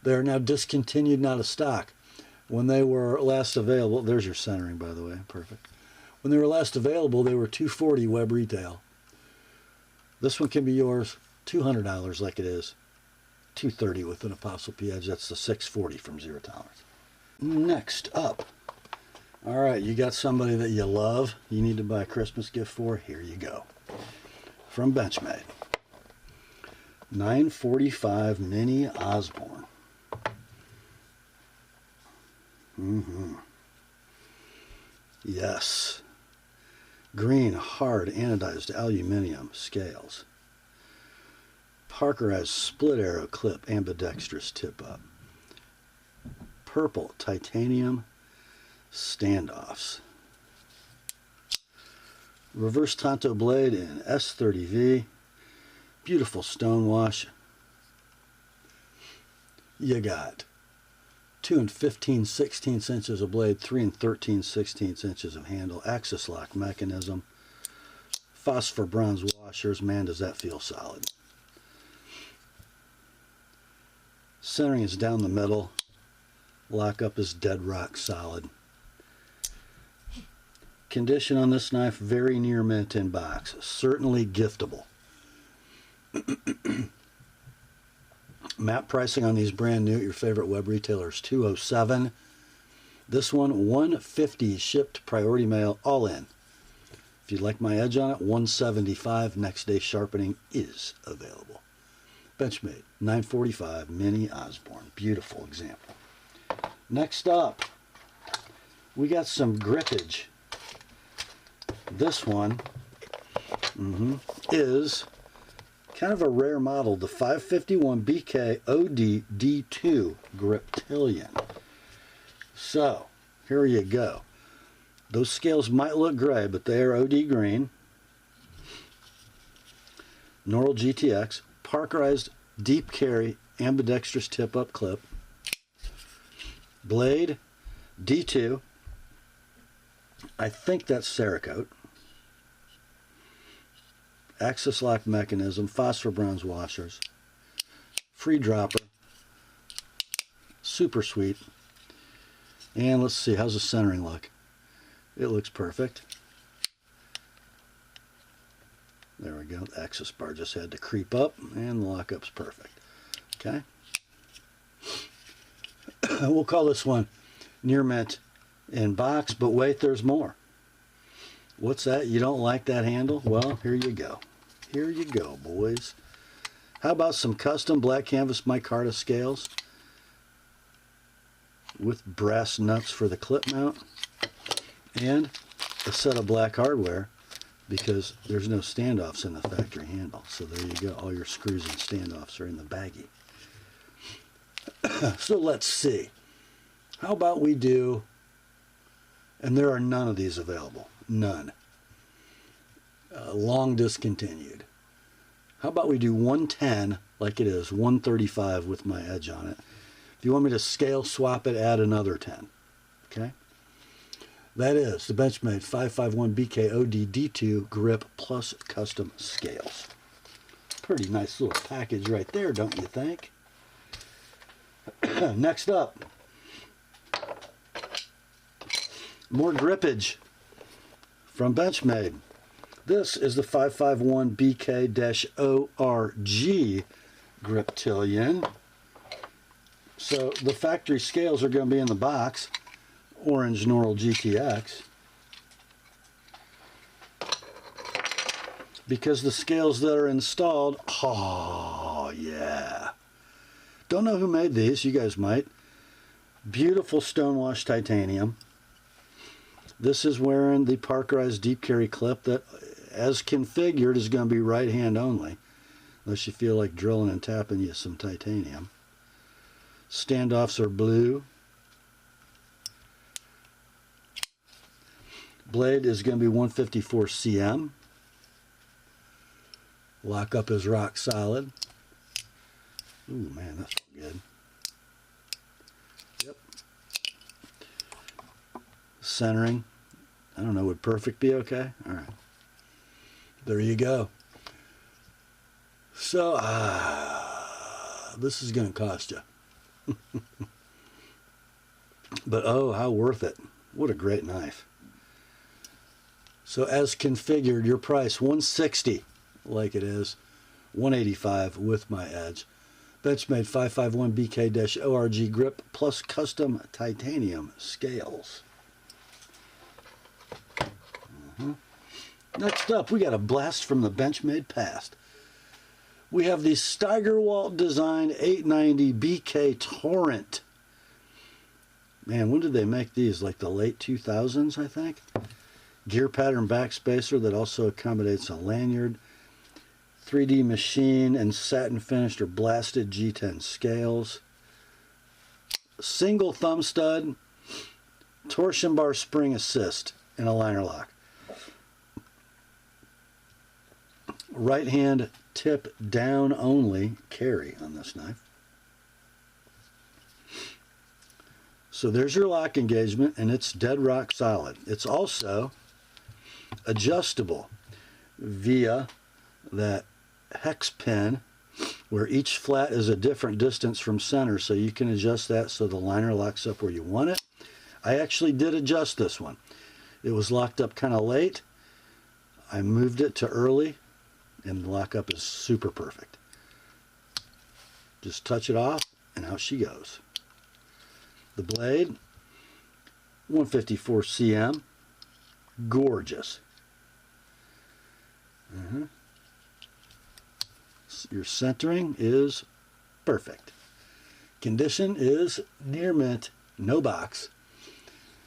They are now discontinued and out of stock. When they were last available, there's your centering by the way, perfect. When they were last available, they were $240 web retail. This one can be yours, $200 like it is, $230 with an Apostle P edge. That's the $640 from Zero Tolerance. Next up, all right, you got somebody that you love, you need to buy a Christmas gift for, here you go. From Benchmade, 945 Mini Osborne. Yes. Green, hard, anodized aluminum scales. Parkerized split arrow clip, ambidextrous tip up. Purple, titanium standoffs. Reverse Tanto blade in S30V. Beautiful stone wash. You got 2 15/16 inches of blade, 3 13/16 inches of handle, axis lock mechanism, phosphor bronze washers. Man, does that feel solid. Centering is down the middle. Lockup is dead rock solid. Condition on this knife, very near mint in box. Certainly giftable. Map pricing on these brand new at your favorite web retailers, $207. This one, $150 shipped, priority mail, all in. If you'd like my edge on it, $175. Next day sharpening is available. Benchmade, 945 Mini Osborne. Beautiful example. Next up, we got some grippage. This one is kind of a rare model, the 551 BK OD D2 Griptilian. So, here you go. Those scales might look gray, but they are OD green. Normal GTX, parkerized deep carry, ambidextrous tip up clip. Blade, D2. I think that's Cerakote. Axis lock mechanism, phosphor bronze washers, free dropper, super sweet. And let's see, how's the centering look? It looks perfect. There we go, the axis bar just had to creep up and the lockup's perfect. Okay. We'll call this one near mint in box, but wait, there's more. What's that? You don't like that handle? Well, here you go. Here you go, boys. How about some custom black canvas micarta scales with brass nuts for the clip mount and a set of black hardware because there's no standoffs in the factory handle. So there you go. All your screws and standoffs are in the baggie. So let's see. How about we do, and there are none of these available. None. Long discontinued. How about we do 110 like it is, 135 with my edge on it. If you want me to scale swap it, add another 10. Okay? That is the Benchmade 551 BK OD D2 grip plus custom scales. Pretty nice little package right there, don't you think? Next up, more grippage from Benchmade. This is the 551 BK-ORG Griptilian. So the factory scales are going to be in the box. Orange Normal GTX. Because the scales that are installed, oh yeah. Don't know who made these, you guys might. Beautiful stonewash titanium. This is wearing the parkerized deep carry clip that, as configured, is going to be right hand only. Unless you feel like drilling and tapping you some titanium. Standoffs are blue. Blade is going to be 154 cm. Lockup is rock solid. Ooh, man, that's good. Yep. Centering. I don't know, would perfect be okay? All right. There you go. So, this is going to cost you. But oh, how worth it. What a great knife. So as configured, your price $160 like it is, $185 with my edge. Benchmade 551 BK-ORG grip plus custom titanium scales. Next up, we got a blast from the Benchmade past. We have the Steigerwalt Design 890 BK Torrent. Man, when did they make these? Like the late 2000s, I think. Gear pattern backspacer that also accommodates a lanyard. 3D machine and satin finished or blasted G10 scales. Single thumb stud. Torsion bar spring assist and a liner lock. Right hand tip down only carry on this knife. So there's your lock engagement, and it's dead rock solid. It's also adjustable via that hex pin where each flat is a different distance from center, so you can adjust that so the liner locks up where you want it. I actually did adjust this one. It was locked up kind of late. I moved it to early, and the lockup is super perfect. Just touch it off, and out she goes. The blade, 154 cm, gorgeous. Your centering is perfect. Condition is near mint, no box.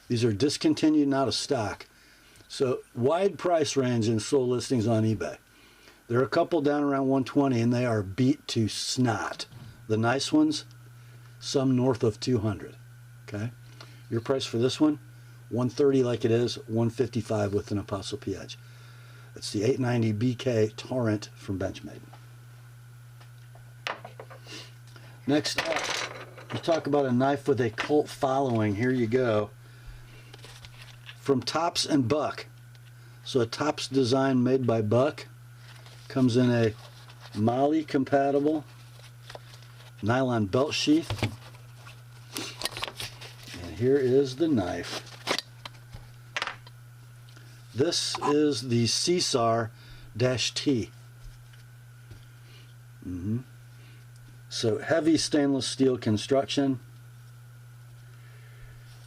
These are discontinued and out of stock. So wide price range in sold listings on eBay. There are a couple down around 120 and they are beat to snot. The nice ones, some north of 200. Okay, your price for this one, $130 like it is, $155 with an TheApostleP edge. It's the 890 BK Torrent from Benchmade. Next up, you talk about a knife with a cult following. Here you go. From Tops and Buck. So a Tops design made by Buck. Comes in a Molly compatible nylon belt sheath. Here is the knife. This is the CSAR-T. So heavy stainless steel construction.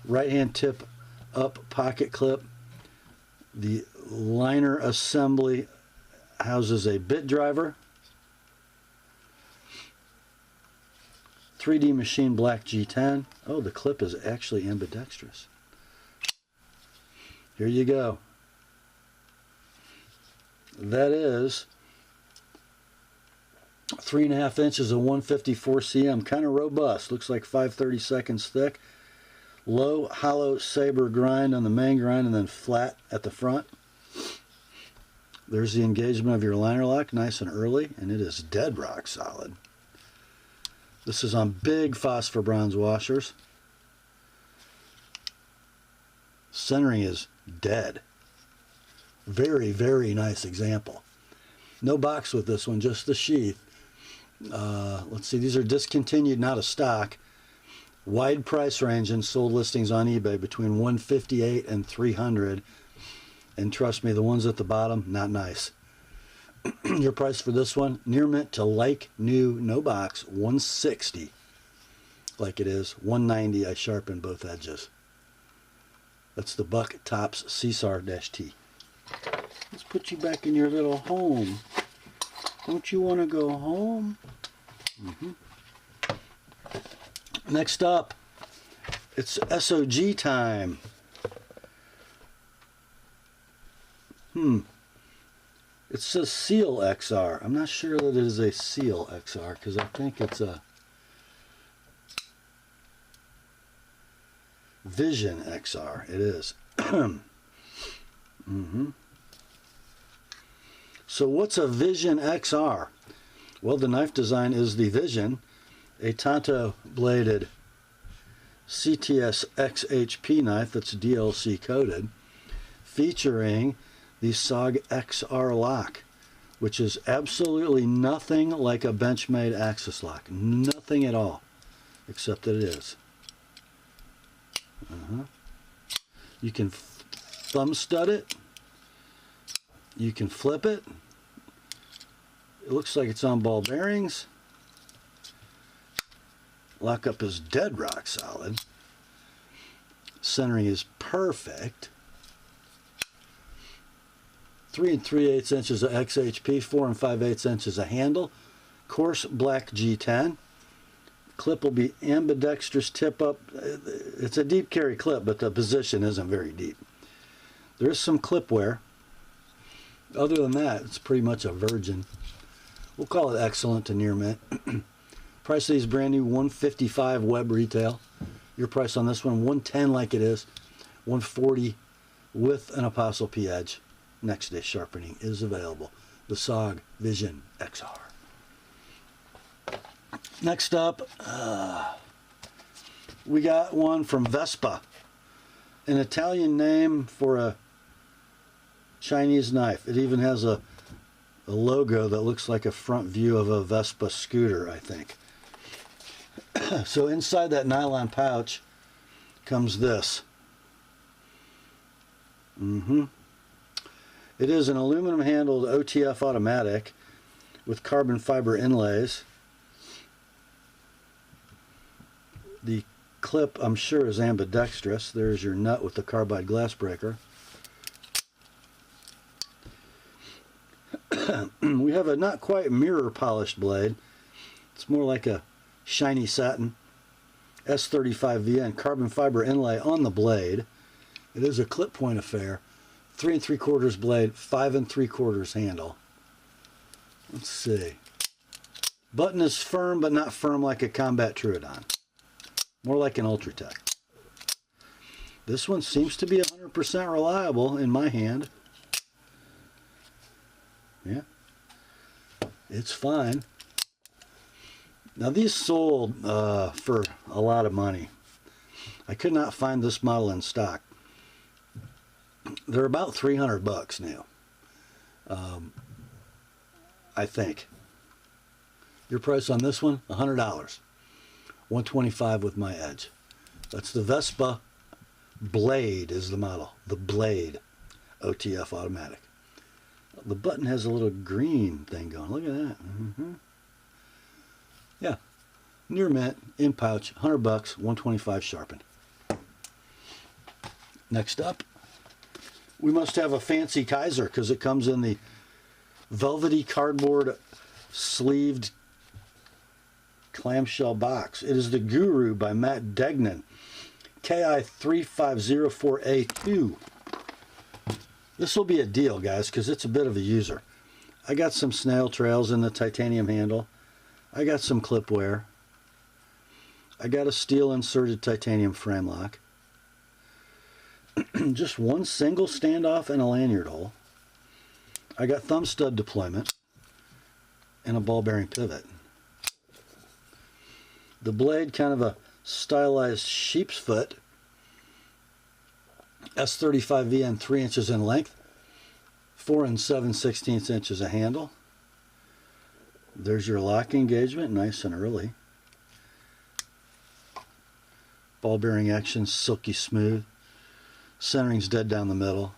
Right hand tip up pocket clip. The liner assembly houses a bit driver. 3D machine black G10. Oh, the clip is actually ambidextrous. Here you go. That is 3.5 inches of 154 cm. Kind of robust. Looks like 5/32 thick. Low hollow saber grind on the main grind and then flat at the front. There's the engagement of your liner lock, nice and early, and it is dead rock solid. This is on big phosphor bronze washers. Centering is dead. Very, very nice example. No box with this one, just the sheath. Let's see, these are discontinued, not a stock. Wide price range in sold listings on eBay between $158 and $300. And trust me, the ones at the bottom, not nice. Your price for this one, near mint to like new, no box, $160 like it is, $190. I sharpened both edges. That's the Buck Tops CSAR-T. Let's put you back in your little home. Don't you want to go home? Next up, it's SOG time. It says Seal XR. I'm not sure that it is a Seal XR because I think it's a Vision XR. It is. So what's a Vision XR? Well, the knife design is the Vision, a Tanto-bladed CTS XHP knife that's DLC coded, featuring the SOG XR lock, which is absolutely nothing like a Benchmade axis lock. Nothing at all, except that it is. You can thumb stud it. You can flip it. It looks like it's on ball bearings. Lockup is dead rock solid. Centering is perfect. 3 3/8 inches of XHP, 4 5/8 inches of handle. Coarse black G10. Clip will be ambidextrous tip up. It's a deep carry clip, but the position isn't very deep. There is some clip wear. Other than that, it's pretty much a virgin. We'll call it excellent to near mint. Price of these brand new, $155 web retail. Your price on this one, $110 like it is, $140 with an ApostleP edge. Next day sharpening is available. The SOG Vision XR. Next up, we got one from Vespa, an Italian name for a Chinese knife. It even has a logo that looks like a front view of a Vespa scooter, I think. So inside that nylon pouch comes this. It is an aluminum handled OTF automatic with carbon fiber inlays. The clip, I'm sure, is ambidextrous. There's your nut with the carbide glass breaker. We have a not quite mirror polished blade. It's more like a shiny satin S35VN carbon fiber inlay on the blade. It is a clip point affair. 3 3/4 blade, 5 3/4 handle. Let's see. Button is firm, but not firm like a Combat Troodon. More like an Ultratech. This one seems to be 100% reliable in my hand. Yeah, it's fine. Now these sold for a lot of money. I could not find this model in stock. They're about $300 now, I think. Your price on this one, $100. $125 with my edge. That's the Vespa Blade is the model. The Blade OTF automatic. The button has a little green thing going. Look at that. Yeah. Near mint, in pouch, $100, $125 sharpened. Next up, we must have a fancy Kizer because it comes in the velvety cardboard sleeved clamshell box. It is the Guru by Matt Degnan, KI3504A2. This will be a deal, guys, because it's a bit of a user. I got some snail trails in the titanium handle. I got some clip wear. I got a steel inserted titanium frame lock. Just one single standoff and a lanyard hole. I got thumb stud deployment and a ball bearing pivot. The blade, kind of a stylized sheep's foot. S35VN, 3 inches in length, 4 7/16 inches of handle. There's your lock engagement, nice and early. Ball bearing action, silky smooth. Centering's dead down the middle.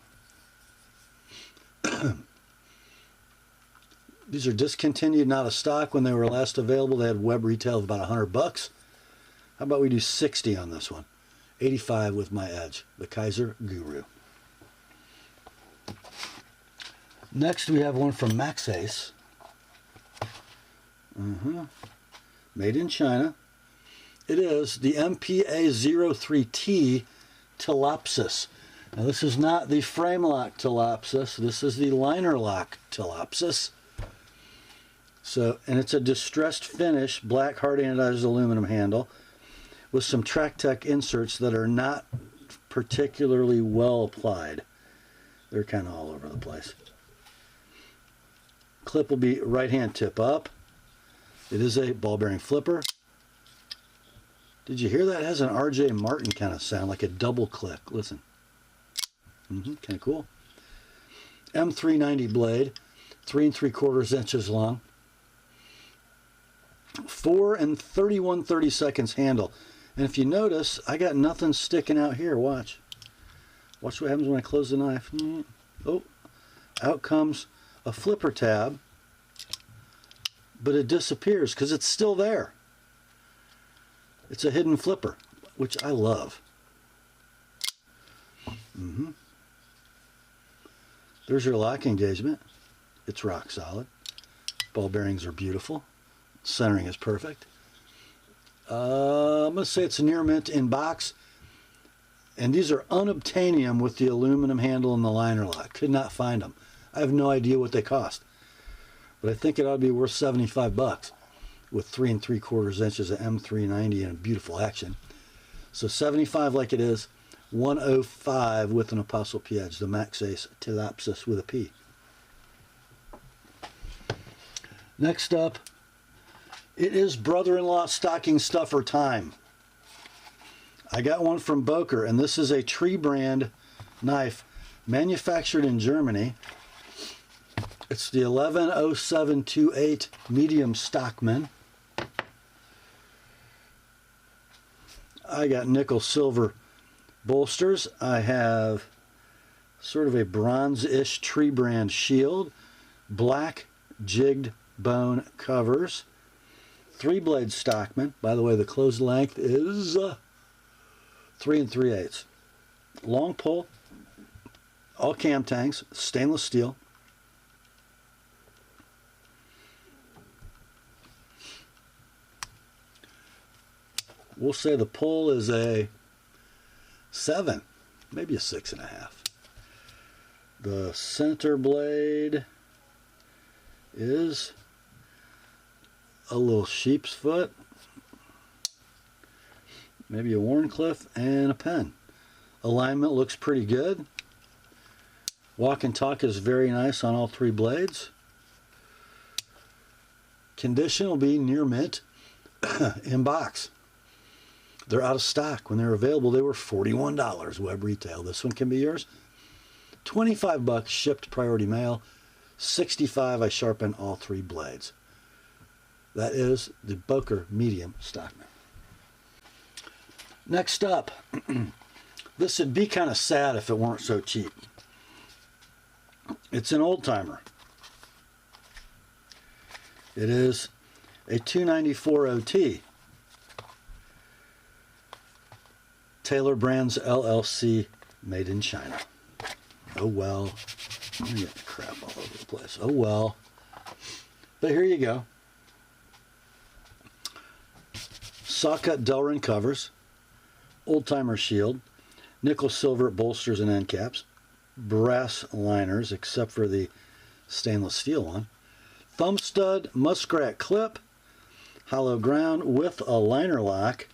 These are discontinued, not a stock. When they were last available, they had web retail of about $100. How about we do 60 on this one? 85 with my edge. The Kizer Guru. Next, we have one from Max Ace. Made in China. It is the MPA03T Telopsis. Now, this is not the frame lock Telopsis. This is the liner lock Telopsis. So, and it's a distressed finish, black hard anodized aluminum handle with some Tractech inserts that are not particularly well applied. They're kind of all over the place. Clip will be right hand tip up. It is a ball bearing flipper. Did you hear that? It has an R.J. Martin kind of sound, like a double click. Listen. Kind of cool. M390 blade, 3 3/4 inches long. 4 31/32 handle. And if you notice, I got nothing sticking out here. Watch. Watch what happens when I close the knife. Oh, out comes a flipper tab, but it disappears because it's still there. It's a hidden flipper, which I love. There's your lock engagement. It's rock solid. Ball bearings are beautiful. Centering is perfect. I'm going to say it's a near mint in box. And these are unobtainium with the aluminum handle and the liner lock. Could not find them. I have no idea what they cost. But I think it ought to be worth 75 bucks with 3 3/4 inches of M390 and a beautiful action. So 75 like it is. 105 with an ApostleP edge. The Max Ace Telapsis with a P. Next up, it is brother-in-law stocking stuffer time. I got one from Boker, and this is a Tree brand knife manufactured in Germany. It's the 110728 medium Stockman. I got nickel silver bolsters. I have sort of a bronze-ish Tree brand shield, black jigged bone covers, 3-blade Stockman. By the way, the closed length is 3 3/8. Long pull, all cam tanks, stainless steel. We'll say the pull is a 7, maybe a 6.5. The center blade is a little sheep's foot, maybe a Warncliffe, and a pen. Alignment looks pretty good. Walk and talk is very nice on all 3 blades. Condition will be near mint in box. They're out of stock. When they're available, they were $41 web retail. This one can be yours. 25 bucks shipped priority mail. 65 I sharpen all 3 blades. That is the Boker medium Stockman. Next up, this would be kind of sad if it weren't so cheap. It's an old timer. It is a 294 OT. Taylor Brands LLC, made in China. Oh well. I'm getting crap all over the place. Oh well. But here you go. Saw-cut Delrin covers, old-timer shield, nickel silver bolsters and end caps, brass liners except for the stainless steel one, thumb stud muskrat clip, hollow ground with a liner lock,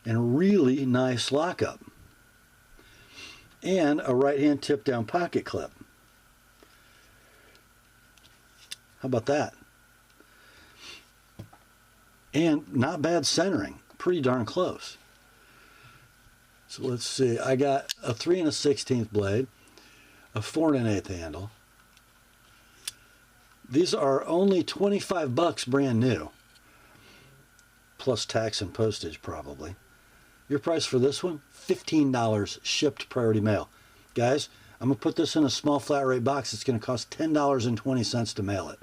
and really nice lockup, and a right-hand tip-down pocket clip. How about that? And not bad centering, pretty darn close. So let's see, I got a 3 1/16 blade, a 4 1/8 handle. These are only 25 bucks brand new, plus tax and postage probably. Your price for this one, $15 shipped priority mail. Guys, I'm going to put this in a small flat rate box. It's going to cost $10.20 to mail it.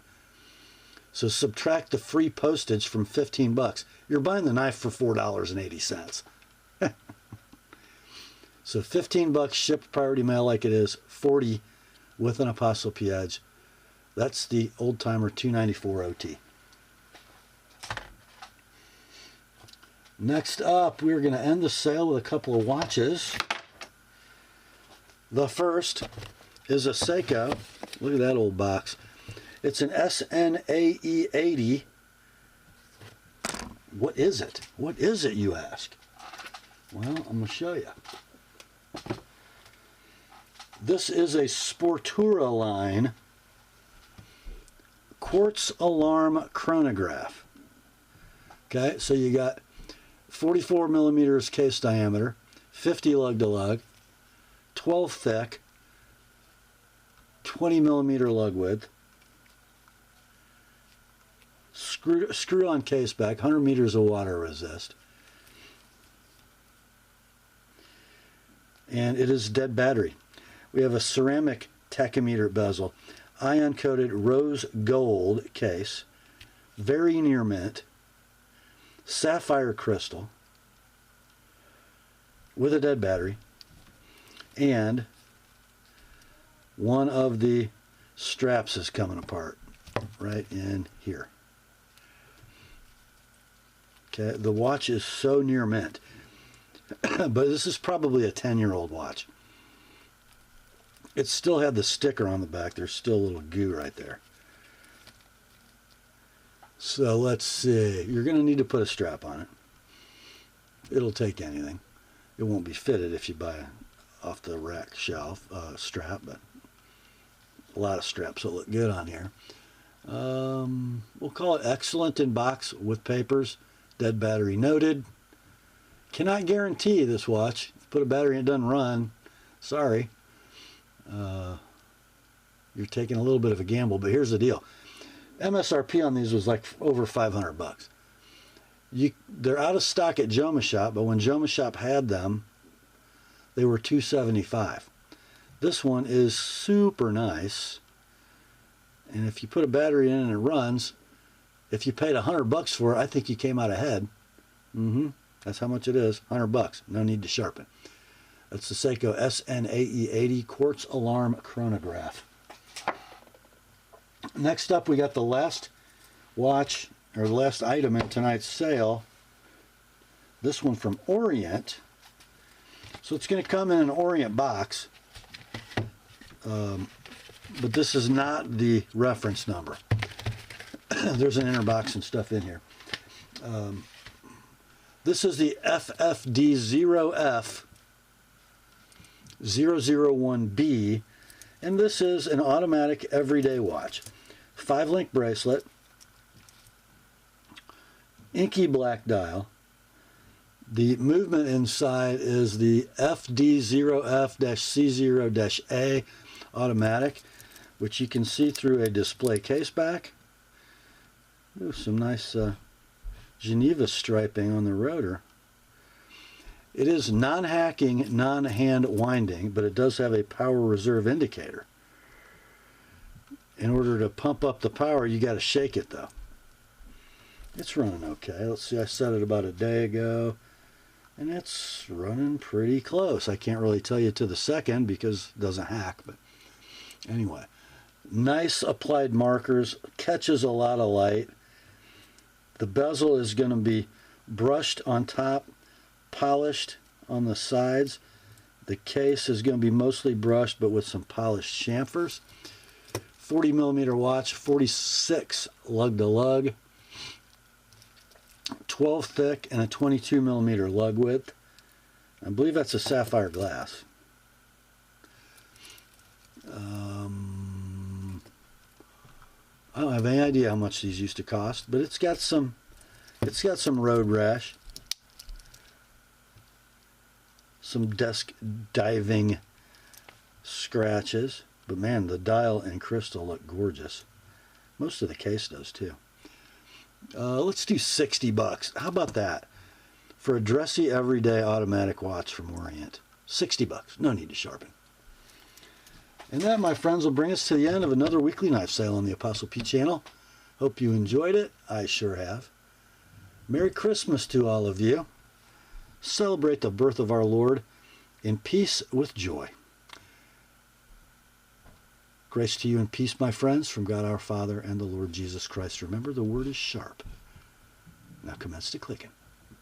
So subtract the free postage from 15 bucks. You're buying the knife for $4.80. So 15 bucks shipped priority mail like it is, 40 with an ApostleP edge. That's the old timer 294 OT. Next up, we're going to end the sale with a couple of watches. The first is a Seiko. Look at that old box. It's an SNAE 80. What is it? What is it, you ask? Well, I'm going to show you. This is a Sportura line quartz alarm chronograph. Okay, so you got 44 millimeters case diameter, 50 lug to lug, 12 thick, 20 millimeter lug width, screw on case back, 100 meters of water resist, and it is dead battery. We have a ceramic tachometer bezel, ion coated rose gold case, very near mint, sapphire crystal with a dead battery, and one of the straps is coming apart right in here. Okay, the watch is so near mint, but this is probably a 10-year-old watch. It still had the sticker on the back. There's still a little goo right there. So let's see. You're going to need to put a strap on it. It'll take anything. It won't be fitted if you buy off the rack shelf strap, but a lot of straps will look good on here. We'll call it excellent in box with papers. Dead battery noted. Cannot guarantee this watch. If you put a battery and it doesn't run, sorry. You're taking a little bit of a gamble, but here's the deal. MSRP on these was like over $500. They're out of stock at Joma Shop, but when Joma Shop had them, they were $275. This one is super nice, and if you put a battery in and it runs, if you paid $100 for it, I think you came out ahead. That's how much it is, $100. No need to sharpen. That's the Seiko SNAE80 quartz alarm chronograph. Next up, we got the last watch, or the last item in tonight's sale. This one from Orient. So it's going to come in an Orient box, but this is not the reference number. There's an inner box and stuff in here. This is the FFD0F 001B, and this is an automatic everyday watch. 5-link bracelet, inky black dial. The movement inside is the FD0F-C0-A automatic, which you can see through a display case back. Ooh, some nice Geneva striping on the rotor. It is non-hacking, non-hand winding, but it does have a power reserve indicator. In order to pump up the power, you got to shake it though. It's running okay. Let's see, I set it about a day ago, and it's running pretty close. I can't really tell you to the second because it doesn't hack, but anyway. Nice applied markers, catches a lot of light. The bezel is going to be brushed on top, polished on the sides. The case is going to be mostly brushed, but with some polished chamfers. 40 millimeter watch, 46 lug to lug, 12 thick, and a 22 millimeter lug width. I believe that's a sapphire glass. I don't have any idea how much these used to cost, but it's got some road rash, some desk diving scratches, but man, the dial and crystal look gorgeous. Most of the case does too. Let's do $60. How about that? For a dressy everyday automatic watch from Orient. $60. No need to sharpen. And that, my friends, will bring us to the end of another weekly knife sale on the Apostle P channel. Hope you enjoyed it. I sure have. Merry Christmas to all of you. Celebrate the birth of our Lord in peace with joy. Grace to you and peace, my friends, from God our Father and the Lord Jesus Christ. Remember, the word is sharp. Now commence to clicking.